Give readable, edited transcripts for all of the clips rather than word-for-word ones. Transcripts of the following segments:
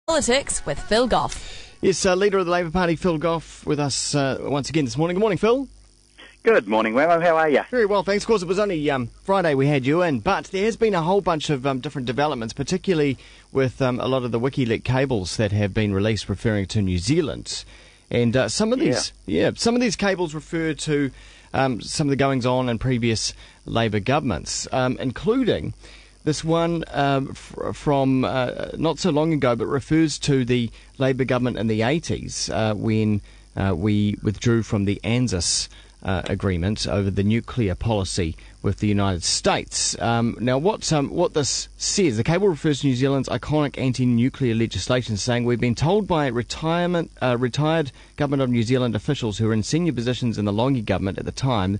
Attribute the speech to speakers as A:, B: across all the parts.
A: Politics with Phil Goff.
B: Yes, Leader of the Labour Party, Phil Goff, with us once again this morning. Good morning, Phil.
C: Good morning, Wammo. How are you?
B: Very well, thanks. Of course, it was only Friday we had you in, but there has been a whole bunch of different developments, particularly with a lot of the Wikileaks cables that have been released referring to New Zealand. And some of these cables refer to some of the goings-on in previous Labour governments, including this one from not so long ago, but refers to the Labour government in the 80s when we withdrew from the ANZUS agreement over the nuclear policy with the United States. Now, what this says, the cable refers to New Zealand's iconic anti-nuclear legislation, saying we've been told by retired Government of New Zealand officials who were in senior positions in the Longi government at the time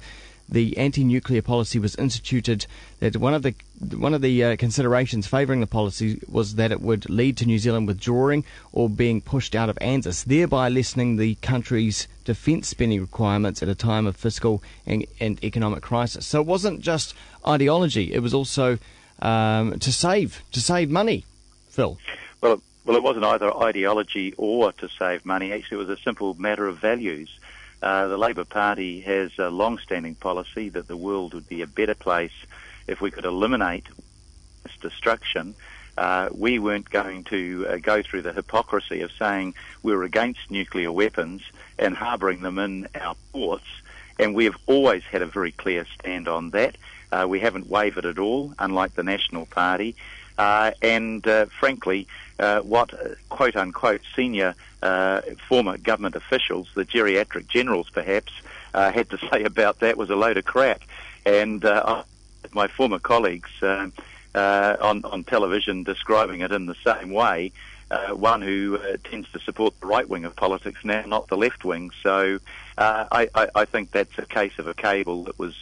B: the anti-nuclear policy was instituted, that one of the considerations favouring the policy was that it would lead to New Zealand withdrawing or being pushed out of ANZUS, thereby lessening the country's defence spending requirements at a time of fiscal and economic crisis. So it wasn't just ideology; it was also to save money. Phil.
C: Well, it wasn't either ideology or to save money. Actually, it was a simple matter of values. The Labour Party has a long-standing policy that the world would be a better place if we could eliminate this destruction. We weren't going to go through the hypocrisy of saying we were against nuclear weapons and harbouring them in our ports, and we have always had a very clear stand on that. We haven't wavered at all, unlike the National Party. Frankly, what quote-unquote senior former government officials, the geriatric generals perhaps, had to say about that was a load of crap. And my former colleagues on television describing it in the same way, one who tends to support the right wing of politics now, not the left wing. So I think that's a case of a cable that was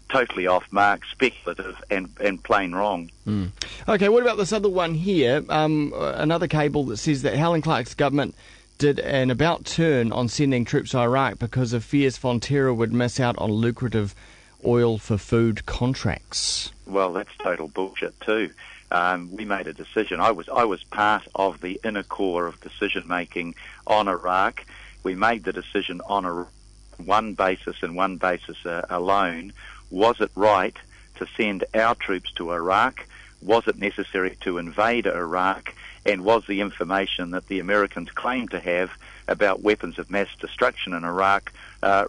C: totally off mark, speculative and plain wrong.
B: Mm. Okay, what about this other one here? Another cable that says that Helen Clark's government did an about-turn on sending troops to Iraq because of fears Fonterra would miss out on lucrative oil for food contracts.
C: Well, that's total bullshit too. We made a decision. I was part of the inner core of decision-making on Iraq. We made the decision on one basis and one basis alone. Was it right to send our troops to Iraq? Was it necessary to invade Iraq? And was the information that the Americans claimed to have about weapons of mass destruction in Iraq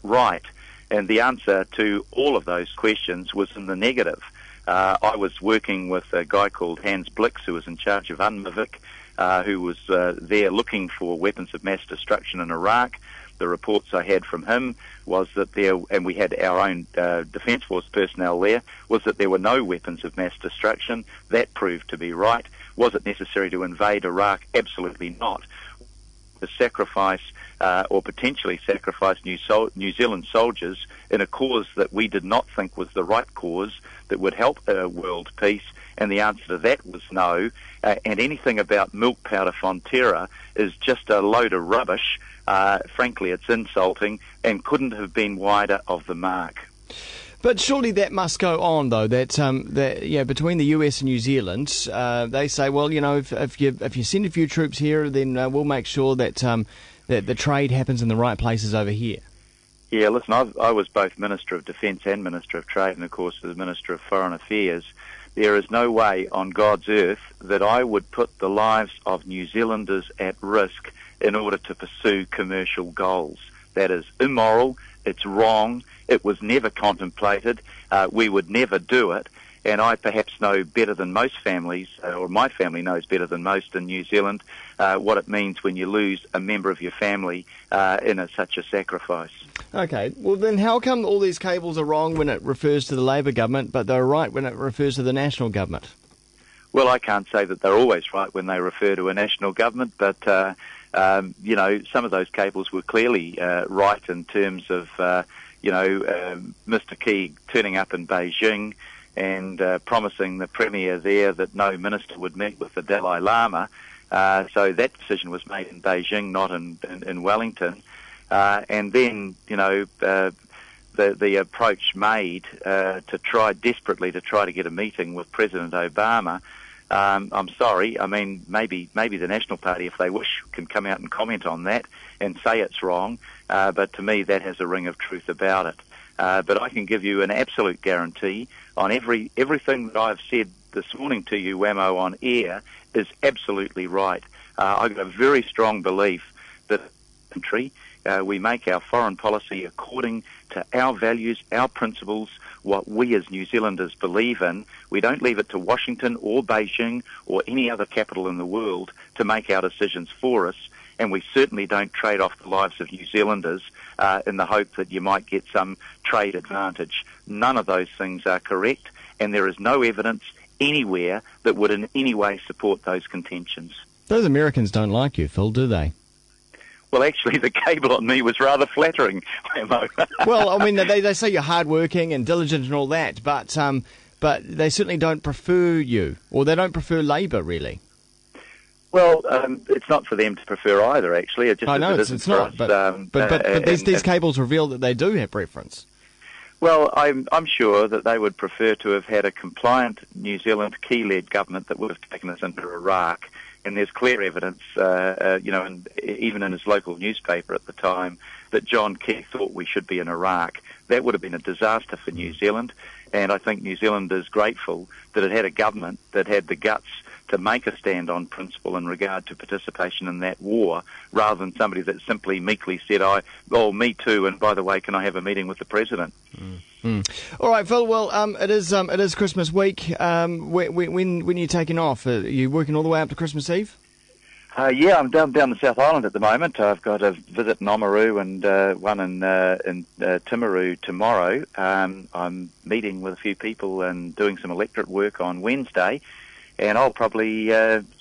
C: right? And the answer to all of those questions was in the negative. I was working with a guy called Hans Blix, who was in charge of UNMIVIC, who was there looking for weapons of mass destruction in Iraq. The reports I had from him was that and we had our own Defence Force personnel there, was that there were no weapons of mass destruction. That proved to be right. Was it necessary to invade Iraq? Absolutely not. To sacrifice or potentially sacrifice New Zealand soldiers in a cause that we did not think was the right cause that would help world peace, and the answer to that was no. And anything about milk powder Fonterra is just a load of rubbish. Frankly, it's insulting and couldn't have been wider of the mark.
B: But surely that must go on, though. That between the US and New Zealand, they say, well, you know, if you send a few troops here, then we'll make sure that that the trade happens in the right places over here.
C: Yeah, listen, I was both Minister of Defence and Minister of Trade, and of course the Minister of Foreign Affairs. There is no way on God's earth that I would put the lives of New Zealanders at risk in order to pursue commercial goals. That is immoral, it's wrong, it was never contemplated, we would never do it, and I perhaps know better than most families, or my family knows better than most in New Zealand, what it means when you lose a member of your family in such a sacrifice.
B: Okay, well then how come all these cables are wrong when it refers to the Labour government, but they're right when it refers to the national government?
C: Well, I can't say that they're always right when they refer to a national government, but some of those cables were clearly right in terms of, Mr. Key turning up in Beijing and promising the Premier there that no minister would meet with the Dalai Lama. So that decision was made in Beijing, not in Wellington. And then, the approach made to try desperately to get a meeting with President Obama I'm sorry. I mean, maybe the National Party, if they wish, can come out and comment on that and say it's wrong. But to me, that has a ring of truth about it. But I can give you an absolute guarantee on everything that I've said this morning to you, Wammo, on air is absolutely right. I've got a very strong belief that country, we make our foreign policy according to our values, our principles, what we as New Zealanders believe in. We don't leave it to Washington or Beijing or any other capital in the world to make our decisions for us. And we certainly don't trade off the lives of New Zealanders in the hope that you might get some trade advantage. None of those things are correct, and there is no evidence anywhere that would in any way support those contentions.
B: Those Americans don't like you, Phil, do they?
C: Well, actually, the cable on me was rather flattering, Wammo.
B: Well, I mean, they say you're hardworking and diligent and all that, but they certainly don't prefer you, or they don't prefer Labour, really.
C: Well, it's not for them to prefer either, actually. It just
B: I know it's not, but these cables reveal that they do have preference.
C: Well, I'm sure that they would prefer to have had a compliant New Zealand key-led government that would have taken us into Iraq. And there's clear evidence, and even in his local newspaper at the time, that John Key thought we should be in Iraq. That would have been a disaster for New Zealand, and I think New Zealand is grateful that it had a government that had the guts to make a stand on principle in regard to participation in that war, rather than somebody that simply meekly said, "Oh, me too, and by the way, can I have a meeting with the President?"
B: All right, Phil. Well, it is Christmas week. When are you taking off? Are you working all the way up to Christmas Eve?
C: Yeah, I'm down the South Island at the moment. I've got a visit in Oamaru and one in Timaru tomorrow. I'm meeting with a few people and doing some electorate work on Wednesday, and I'll probably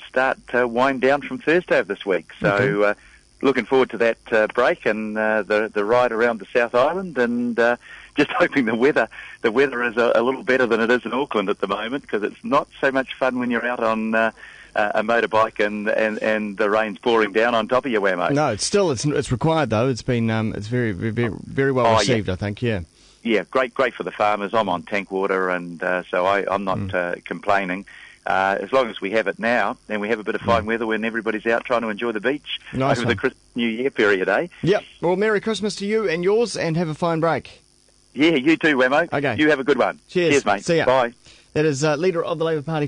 C: start to wind down from Thursday of this week. So looking forward to that break and the ride around the South Island, and just hoping the weather is a little better than it is in Auckland at the moment, because it's not so much fun when you're out on a motorbike and the rain's pouring down on top of you, Wammo.
B: No, it's required though. It's been it's very very well received, yeah. I think, yeah.
C: Yeah, great for the farmers. I'm on tank water, and so I'm not complaining. As long as we have it now, and we have a bit of fine weather when everybody's out trying to enjoy the beach over the Christmas New Year period, eh?
B: Yep. Well, Merry Christmas to you and yours, and have a fine break.
C: Yeah, you too, Wammo.
B: Okay.
C: You have a good one.
B: Cheers,
C: mate.
B: See ya.
C: Bye.
B: That is leader of the Labour Party.